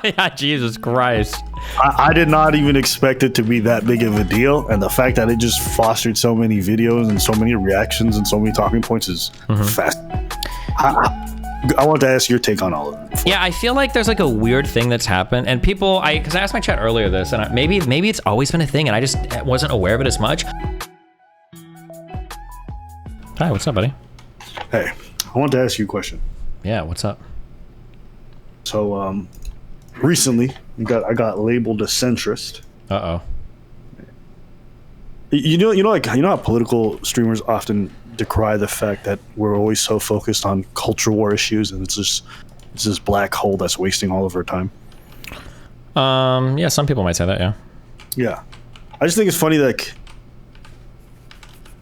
Yeah, Jesus Christ. I did not even expect it to be that big of a deal, and the fact that it just fostered so many videos and so many reactions and so many talking points is fast. I want to ask your take on all of it. Yeah, I feel like there's like a weird thing that's happened, and people, because I asked my chat earlier this, and maybe it's always been a thing, and I just wasn't aware of it as much. Hi, what's up, buddy? Hey, I want to ask you a question. Yeah, what's up? So, recently, I got labeled a centrist. Uh-oh. You know how political streamers often decry the fact that we're always so focused on culture war issues, and it's this black hole that's wasting all of our time. Yeah, some people might say that. Yeah, I just think it's funny. Like,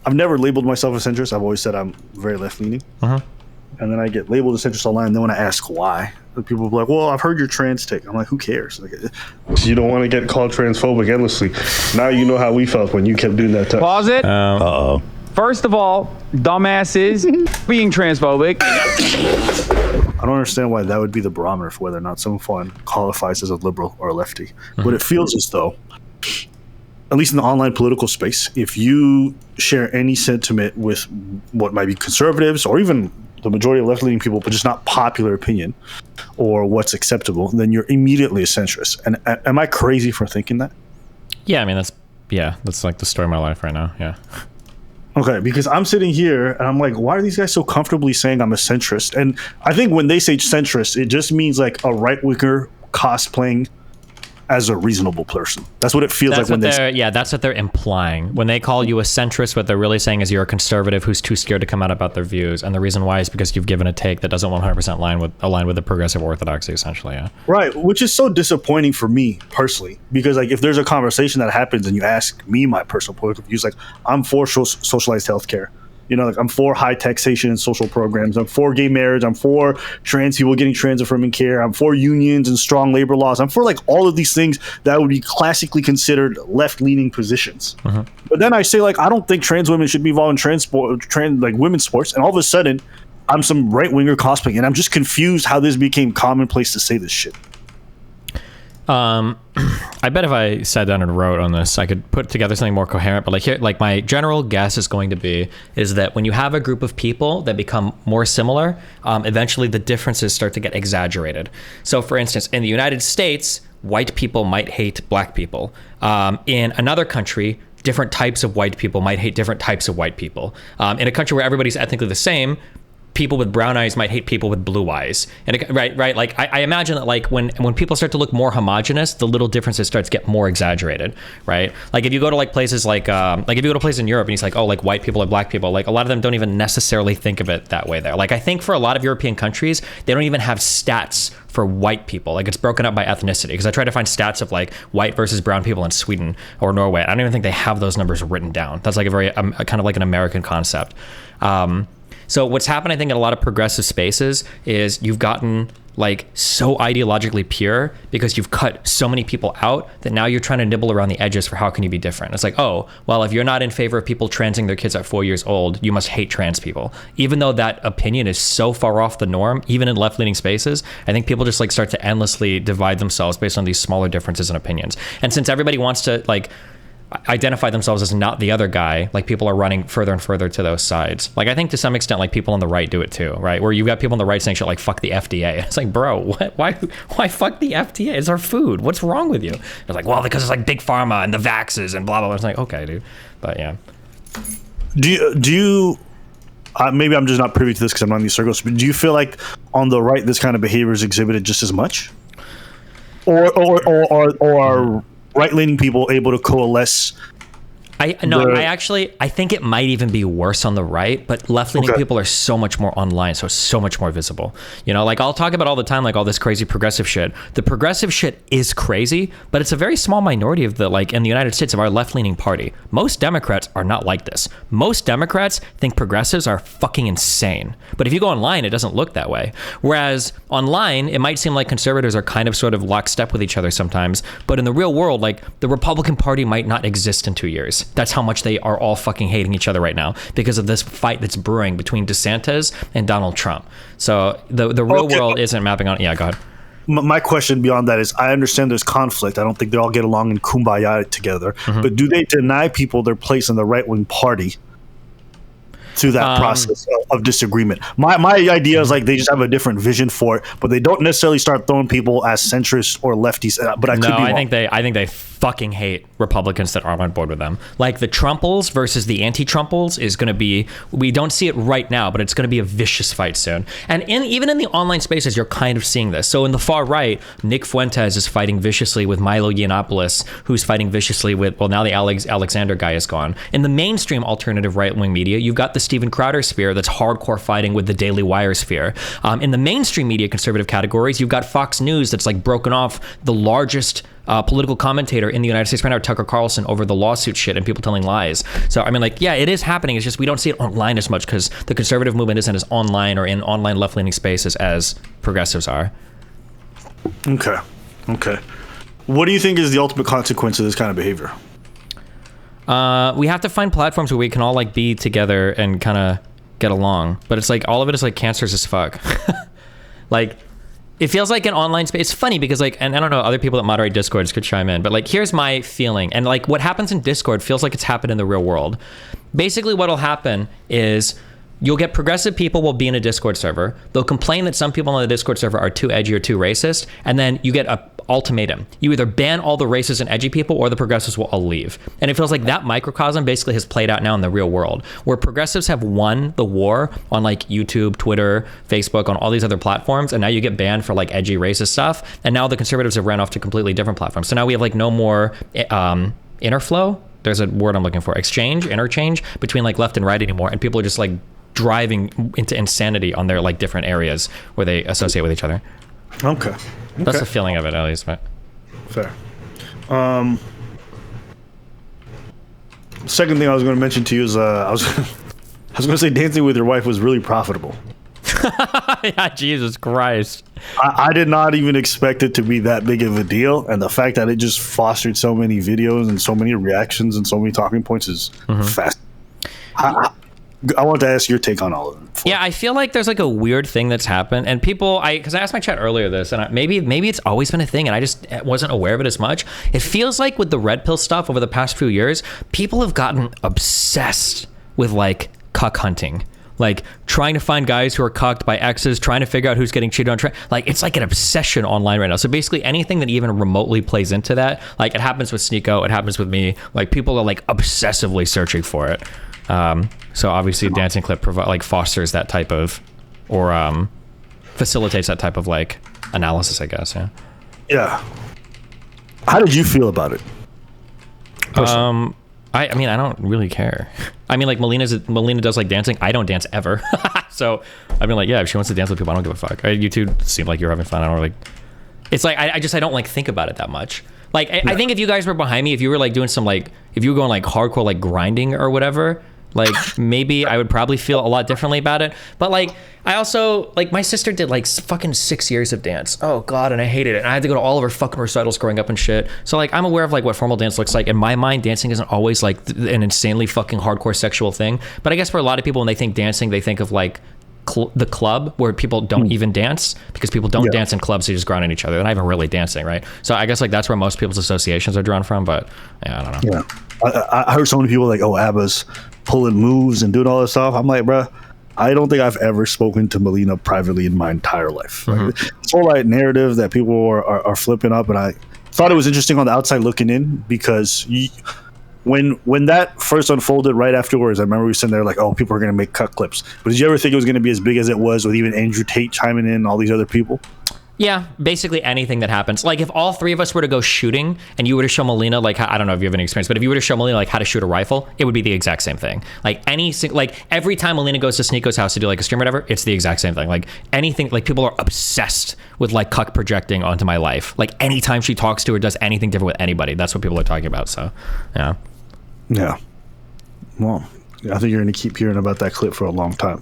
I've never labeled myself a centrist. I've always said I'm very left leaning. And then I get labeled a centrist online. And then when I ask why, people will be like, "Well, I've heard your trans take." I'm like, "Who cares?" Like, you don't want to get called transphobic endlessly. Now you know how we felt when you kept doing that. Pause it. Uh-oh. First of all, dumbasses being transphobic. I don't understand why that would be the barometer for whether or not someone qualifies as a liberal or a lefty. But it feels as though, at least in the online political space, if you share any sentiment with what might be conservatives or even the majority of left-leaning people, but just not popular opinion or what's acceptable, then you're immediately a centrist. And am I crazy for thinking that? Yeah, I mean, that's like the story of my life right now. Yeah. Okay, because I'm sitting here and I'm like, why are these guys so comfortably saying I'm a centrist? And I think when they say centrist, it just means like a right-winger cosplaying as a reasonable person. That's what it feels like when they say. Yeah, that's what they're implying. When they call you a centrist, what they're really saying is you're a conservative who's too scared to come out about their views. And the reason why is because you've given a take that doesn't 100% align with the progressive orthodoxy, essentially, yeah. Right, which is so disappointing for me personally, because like if there's a conversation that happens and you ask me my personal political views, like I'm for socialized healthcare. You know, like I'm for high taxation and social programs. I'm for gay marriage. I'm for trans people getting trans affirming care. I'm for unions and strong labor laws. I'm for like all of these things that would be classically considered left-leaning positions. But then I say like I don't think trans women should be involved in like women's sports, and all of a sudden I'm some right-winger cosplaying, and I'm just confused how this became commonplace to say this shit. I bet if I sat down and wrote on this, I could put together something more coherent. But like here, like my general guess is going to be is that when you have a group of people that become more similar, eventually the differences start to get exaggerated. So, for instance, in the United States, white people might hate black people. In another country, different types of white people might hate different types of white people. In a country where everybody's ethnically the same, people with brown eyes might hate people with blue eyes. And right. Like I imagine that like when people start to look more homogenous, the little differences start to get more exaggerated, right? Like if you go to like places like if you go to a place in Europe and he's like, oh, like white people or black people, like a lot of them don't even necessarily think of it that way there. Like I think for a lot of European countries, they don't even have stats for white people. Like it's broken up by ethnicity. Because I tried to find stats of like white versus brown people in Sweden or Norway. I don't even think they have those numbers written down. That's like a very kind of like an American concept. So what's happened, I think, in a lot of progressive spaces is you've gotten like so ideologically pure because you've cut so many people out that now you're trying to nibble around the edges for how can you be different. It's like, oh, well, if you're not in favor of people transing their kids at 4 years old, you must hate trans people. Even though that opinion is so far off the norm, even in left-leaning spaces, I think people just like start to endlessly divide themselves based on these smaller differences in opinions. And since everybody wants to like identify themselves as not the other guy, like people are running further and further to those sides. Like I think to some extent like people on the right do it too, right? Where you've got people on the right saying shit like fuck the FDA. It's like, bro, what? Why fuck the FDA? It's our food. What's wrong with you? It's like, well, because it's like big pharma and the vaxes and blah blah blah. It's like, okay, dude. But yeah. Do you maybe I'm just not privy to this because I'm not in these circles, but do you feel like on the right this kind of behavior is exhibited just as much? Or right-leaning people able to coalesce? I think it might even be worse on the right, but left-leaning people are so much more online, so much more visible. You know, like I'll talk about all the time, like all this crazy progressive shit. The progressive shit is crazy, but it's a very small minority of the, like in the United States, of our left-leaning party. Most Democrats are not like this. Most Democrats think progressives are fucking insane. But if you go online, it doesn't look that way. Whereas online, it might seem like conservatives are kind of sort of lockstep with each other sometimes, but in the real world, like the Republican Party might not exist in 2 years. That's how much they are all fucking hating each other right now because of this fight that's brewing between DeSantis and Donald Trump. So the real world isn't mapping on. Yeah, go ahead. my question beyond that is, I understand there's conflict. I don't think they all get along and kumbaya together. But do they deny people their place in the right-wing party through that process of disagreement? My idea is like they just have a different vision for it, but they don't necessarily start throwing people as centrists or lefties. But I could be wrong. I think they fucking hate Republicans that aren't on board with them. Like the Trumples versus the anti-Trumples is going to be, we don't see it right now, but it's going to be a vicious fight soon. And even in the online spaces, you're kind of seeing this. So in the far right, Nick Fuentes is fighting viciously with Milo Yiannopoulos, who's fighting viciously with, well, now the Alexander guy is gone. In the mainstream alternative right-wing media, you've got the Steven Crowder sphere that's hardcore fighting with the Daily Wire sphere. In the mainstream media conservative categories, you've got Fox News that's like broken off the largest political commentator in the United States right now, Tucker Carlson, over the lawsuit shit and people telling lies. So, I mean, like, yeah, it is happening. It's just we don't see it online as much because the conservative movement isn't as online or in online left-leaning spaces as progressives are. Okay. What do you think is the ultimate consequence of this kind of behavior? We have to find platforms where we can all like be together and kind of get along. But it's like all of it is like cancerous as fuck. Like, it feels like an online space. It's funny because like, and I don't know, other people that moderate Discords could chime in, but like, here's my feeling. And like what happens in Discord feels like it's happened in the real world. Basically what'll happen is you'll get progressive people will be in a Discord server. They'll complain that some people on the Discord server are too edgy or too racist. And then you get a ultimatum. You either ban all the racist and edgy people or the progressives will all leave. And it feels like that microcosm basically has played out now in the real world, where progressives have won the war on like YouTube, Twitter, Facebook, on all these other platforms. And now you get banned for like edgy racist stuff. And now the conservatives have ran off to completely different platforms. So now we have like no more interflow. There's a word I'm looking for. Interchange between like left and right anymore. And people are just like driving into insanity on their like different areas where they associate with each other. Okay. That's the feeling of it, at least. But fair. Second thing I was going to mention to you is I was going to say dancing with your wife was really profitable. Yeah, Jesus Christ. I did not even expect it to be that big of a deal, and the fact that it just fostered so many videos and so many reactions and so many talking points is fast. I want to ask your take on all of them. Yeah, I feel like there's like a weird thing that's happened, and people, because I asked my chat earlier this, and maybe it's always been a thing, and I just wasn't aware of it as much. It feels like with the red pill stuff over the past few years, people have gotten obsessed with like cuck hunting, like trying to find guys who are cucked by exes, trying to figure out who's getting cheated on. Like it's like an obsession online right now. So basically, anything that even remotely plays into that, like it happens with Sneeko, it happens with me. Like people are like obsessively searching for it. So obviously dancing clip fosters that type of, or facilitates that type of like analysis, I guess. Yeah. How did you feel about it? I mean, I don't really care. I mean, like Melina does like dancing. I don't dance ever. So I mean, like, yeah, if she wants to dance with people, I don't give a fuck. You two seem like you're having fun. I don't really. It's like I don't like think about it that much. Like I think if you guys were behind me, if you were like doing some like, if you were going like hardcore like grinding or whatever, like maybe I would probably feel a lot differently about it. But like I also, like my sister did like fucking 6 years of dance. Oh God, and I hated it. And I had to go to all of her fucking recitals growing up and shit. So like I'm aware of like what formal dance looks like. In my mind, dancing isn't always like an insanely fucking hardcore sexual thing. But I guess for a lot of people, when they think dancing, they think of like the club where people don't even dance, because people don't dance in clubs. They just grind on each other. They're not even really dancing, right? So I guess like that's where most people's associations are drawn from. But yeah, I don't know. Yeah, I heard so many people like, oh, ABBA's pulling moves and doing all this stuff. I'm like, bruh, I don't think I've ever spoken to Melina privately in my entire life. Like, this whole like narrative that people are flipping up, and I thought it was interesting on the outside looking in, because when that first unfolded right afterwards, I remember we were sitting there like, oh, people are going to make cut clips. But did you ever think it was going to be as big as it was, with even Andrew Tate chiming in and all these other people? Yeah, basically anything that happens. Like if all three of us were to go shooting and you were to show Melina, like, I don't know if you have any experience, but if you were to show Melina like how to shoot a rifle, it would be the exact same thing. Like every time Melina goes to Sneeko's house to do like a stream or whatever, it's the exact same thing. Like anything, like people are obsessed with like cuck projecting onto my life. Like anytime she talks to or does anything different with anybody, that's what people are talking about. So, yeah. Yeah. Well, I think you're going to keep hearing about that clip for a long time.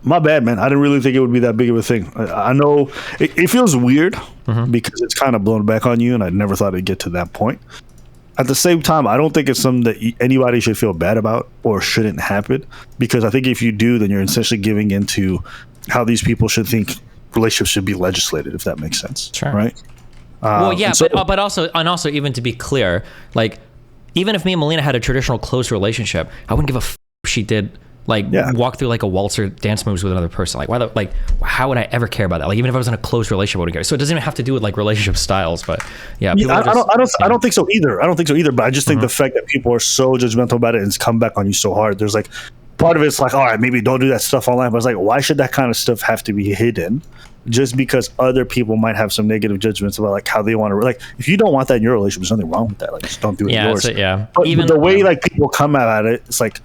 My bad, man. I didn't really think it would be that big of a thing. I know it feels weird because it's kind of blown back on you, and I never thought it'd get to that point. At the same time, I don't think it's something that anybody should feel bad about or shouldn't happen, because I think if you do, then you're essentially giving into how these people should think relationships should be legislated, if that makes sense. Sure. Right. Well, yeah, but also even to be clear, like even if me and Melina had a traditional close relationship, I wouldn't give a f if she did like walk through like a waltz or dance moves with another person. Like how would I ever care about that? Like even if I was in a close relationship, I wouldn't care. So it doesn't even have to do with like relationship styles, but yeah. I don't think so either. I don't think so either. But I just think the fact that people are so judgmental about it and it's come back on you so hard. There's like part of it's like, all right, maybe don't do that stuff online. But it's like, why should that kind of stuff have to be hidden? Just because other people might have some negative judgments about like how they want to, like if you don't want that in your relationship, there's nothing wrong with that. Like just don't do it in yours. But even the way like people come at it, it's like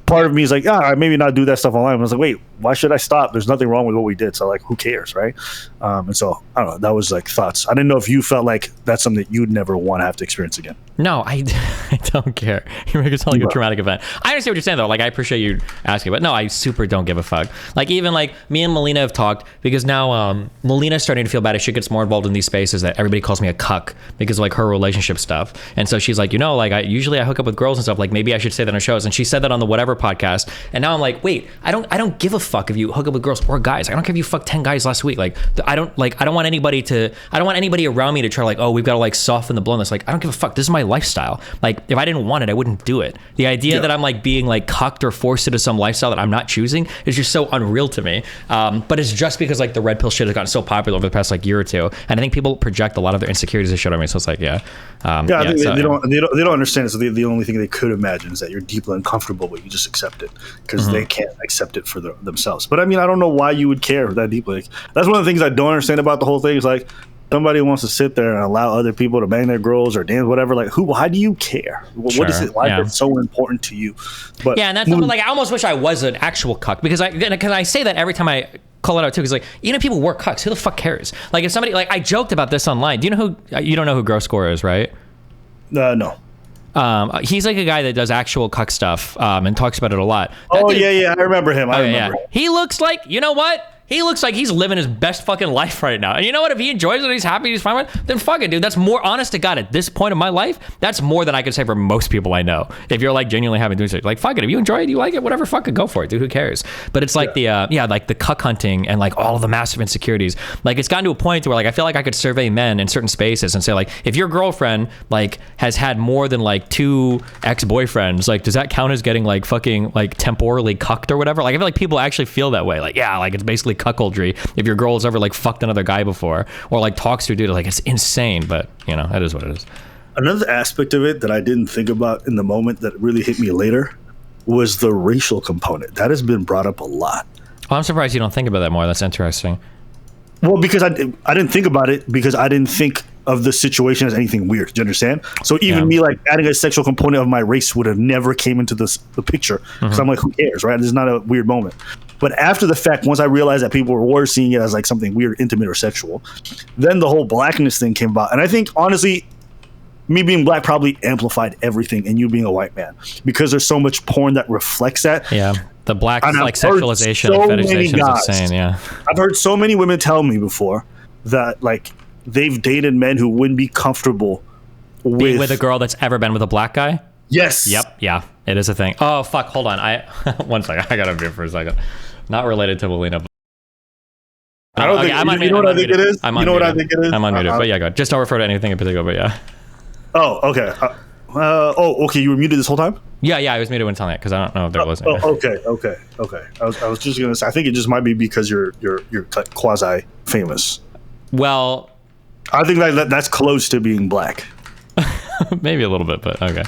part of me is like, maybe not do that stuff online. I was like, wait, why should I stop? There's nothing wrong with what we did. So like, who cares, right? And so I don't know. That was like thoughts. I didn't know if you felt like that's something that you'd never want to have to experience again. No, I don't care. You make it sound like a traumatic event. I understand what you're saying though. Like I appreciate you asking, but no, I super don't give a fuck. Like even like me and Melina have talked because now Melina's starting to feel bad as she gets more involved in these spaces that everybody calls me a cuck because of like her relationship stuff. And so she's like, like I usually hook up with girls and stuff. Like maybe I should say that on shows. And she said that on the whatever podcast. And now I'm like, wait, I don't give a fuck if you hook up with girls or guys. I don't care if you fucked 10 guys last week. Like I don't want anybody around me to try like, oh, we've got to like soften the blow on this. Like I don't give a fuck. This is my lifestyle. Like if I didn't want it, I wouldn't do it. The idea that I'm like being like cucked or forced into some lifestyle that I'm not choosing is just so unreal to me. But it's just because like the red pill shit has gotten so popular over the past like year or two, and I think people project a lot of their insecurities and shit on me. So it's like, I think they don't understand it. So the only thing they could imagine is that you're deeply uncomfortable, but you just accept it because they can't accept it for themselves. But I mean, I don't know why you would care that deeply. Like, that's one of the things I don't understand about the whole thing. Is like somebody wants to sit there and allow other people to bang their girls or dance, whatever. Like, why do you care? What is it? Why is it so important to you? But and that's like I almost wish I was an actual cuck because I say that every time I call it out too. Because like even if people work cucks, who the fuck cares? Like if somebody like I joked about this online. Do you know who? You don't know who Gross Score is, right? No. He's like a guy that does actual cuck stuff and talks about it a lot. I remember him. I remember him. He looks like, you know what? He looks like he's living his best fucking life right now. And you know what? If he enjoys it, he's happy, he's fine with it, then fuck it, dude. That's more, honest to God, at this point in my life, that's more than I could say for most people I know. If you're like genuinely having doing something, like fuck it, if you enjoy it, you like it, whatever, fucking go for it, dude. Who cares? But it's like like the cuck hunting and like all of the massive insecurities. Like it's gotten to a point where like I feel like I could survey men in certain spaces and say like, if your girlfriend like has had more than like 2 ex-boyfriends, like does that count as getting like fucking like temporally cucked or whatever? Like I feel like people actually feel that way. Like like it's basically cuckoldry if your girl's ever like fucked another guy before or like talks to a dude. Like it's insane, but that is what it is. Another aspect of it that I didn't think about in the moment that really hit me later was the racial component. That has been brought up a lot. Well, I'm surprised you don't think about that more. That's interesting. Well, because I didn't think about it because I didn't think of the situation as anything weird. Do you understand? So even me like adding a sexual component of my race would have never came into the picture because I'm like, who cares, right? This is not a weird moment. But after the fact, once I realized that people were seeing it as like something weird, intimate, or sexual, then the whole blackness thing came about. And I think, honestly, me being black probably amplified everything and you being a white man because there's so much porn that reflects that. Yeah. The black like sexualization and fetishization is insane. Yeah. I've heard so many women tell me before that like they've dated men who wouldn't be comfortable being with a girl that's ever been with a black guy. Yes. Yep. Yeah. It is a thing. Oh fuck. Hold on. One second. I gotta mute for a second. Not related to Melina. I don't think. You know what I think it is. You know what I think it is. I'm unmuted. But yeah, go. Just don't refer to anything in particular. But yeah. Oh, okay. Okay. You were muted this whole time? Yeah. I was muted when telling it because I don't know if there was. Okay. I was just gonna say. I think it just might be because you're quasi famous. Well, I think that's close to being black. Maybe a little bit, but okay.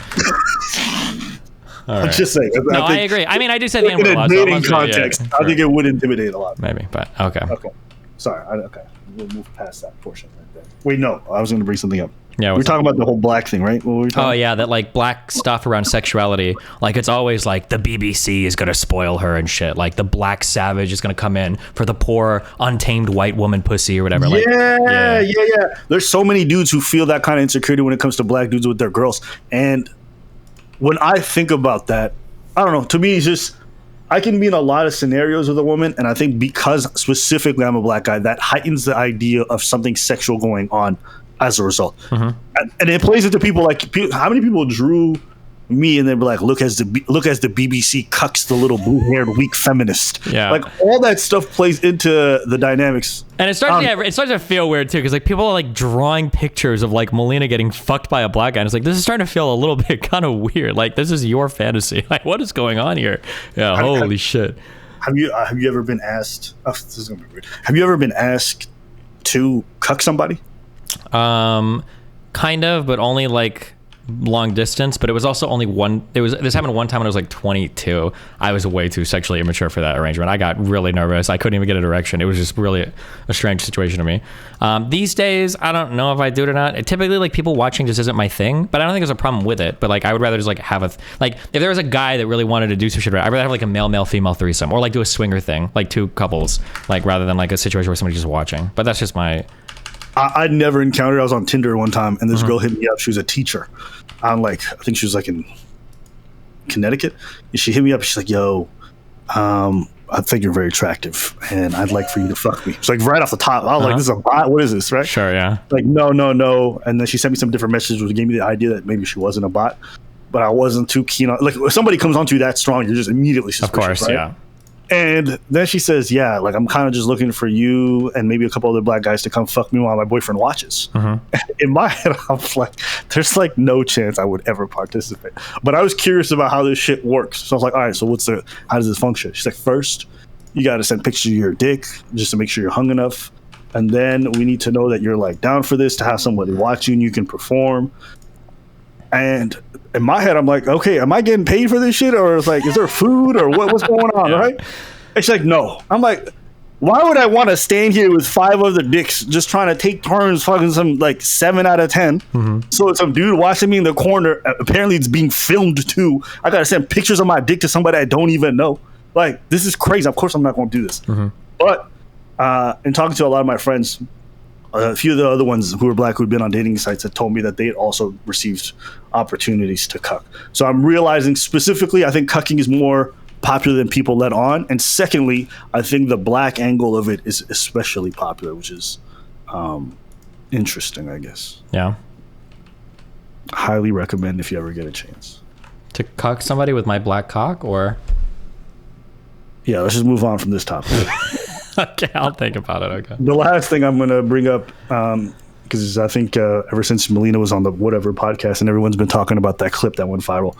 I'm just saying. I agree. I mean, I do say the N-word a lot. In a dating context, I think it would intimidate a lot. Maybe, but okay. Okay. Sorry. Okay. We'll move past that portion right there. Wait, no. I was going to bring something up. Yeah, we're talking about the whole black thing, right? What were we talking about? Yeah, that like black stuff around sexuality. Like it's always like the BBC is gonna spoil her and shit. Like the black savage is gonna come in for the poor untamed white woman pussy or whatever. Yeah. There's so many dudes who feel that kind of insecurity when it comes to black dudes with their girls. And when I think about that, I don't know. To me, it's just I can be in a lot of scenarios with a woman, and I think because specifically I'm a black guy, that heightens the idea of something sexual going on as a result. And it plays into people like how many people drew me, and then be like, look as the BBC cucks the little blue-haired weak feminist. Yeah. Like all that stuff plays into the dynamics. And it starts to feel weird too, because like people are like drawing pictures of like Melina getting fucked by a black guy, and it's like, this is starting to feel a little bit kind of weird. Like, this is your fantasy. Like, what is going on here? Yeah, holy shit. Have you ever been asked? Oh, this is gonna be weird. Have you ever been asked to cuck somebody? Kind of, but only like long distance. But it was also only one. This happened one time when I was like 22. I was way too sexually immature for that arrangement. I got really nervous. I couldn't even get an erection. It was just really a strange situation to me. These days, I don't know if I do it or not. Typically, like, people watching just isn't my thing. But I don't think there's a problem with it. But like, I would rather just like have like, if there was a guy that really wanted to do some shit, I'd rather have like a male female threesome, or like do a swinger thing, like two couples, like, rather than like a situation where somebody's just watching. But that's just my. I'd never encountered. I was on Tinder one time, and this girl hit me up. She was a teacher. I'm like, I think she was like in Connecticut. And she hit me up. She's like, "Yo, I think you're very attractive, and I'd like for you to fuck me." It's like right off the top. I was like, "This is a bot. What is this?" Right? Sure, yeah. Like, no. And then she sent me some different messages, which gave me the idea that maybe she wasn't a bot. But I wasn't too keen on. Like, if somebody comes onto you that strong, you're just immediately suspicious. Of course, right? yeah. And then she says, yeah, like, I'm kind of just looking for you and maybe a couple other black guys to come fuck me while my boyfriend watches. In my head, I'm like, there's like no chance I would ever participate. But I was curious about how this shit works. So I was like, all right, so how does this function? She's like, first, you got to send pictures of your dick just to make sure you're hung enough. And then we need to know that you're like down for this, to have somebody watch you and you can perform. And in my head, I'm like, okay, am I getting paid for this shit? Or it's like, is there food or what's going on, right? And she's like, no. I'm like, why would I want to stand here with 5 other dicks just trying to take turns fucking some like 7 out of 10? So it's some dude watching me in the corner. Apparently it's being filmed too. I got to send pictures of my dick to somebody I don't even know. Like, this is crazy. Of course I'm not going to do this. But in talking to a lot of my friends, a few of the other ones who were black who'd been on dating sites had told me that they had also received opportunities to cuck. So I'm realizing specifically, I think cucking is more popular than people let on. And secondly, I think the black angle of it is especially popular, which is interesting, I guess. Yeah. Highly recommend if you ever get a chance. To cuck somebody with my black cock, or? Yeah, let's just move on from this topic. Okay, I'll think about it. Okay. The last thing I'm going to bring up, because I think ever since Melina was on the whatever podcast and everyone's been talking about that clip that went viral,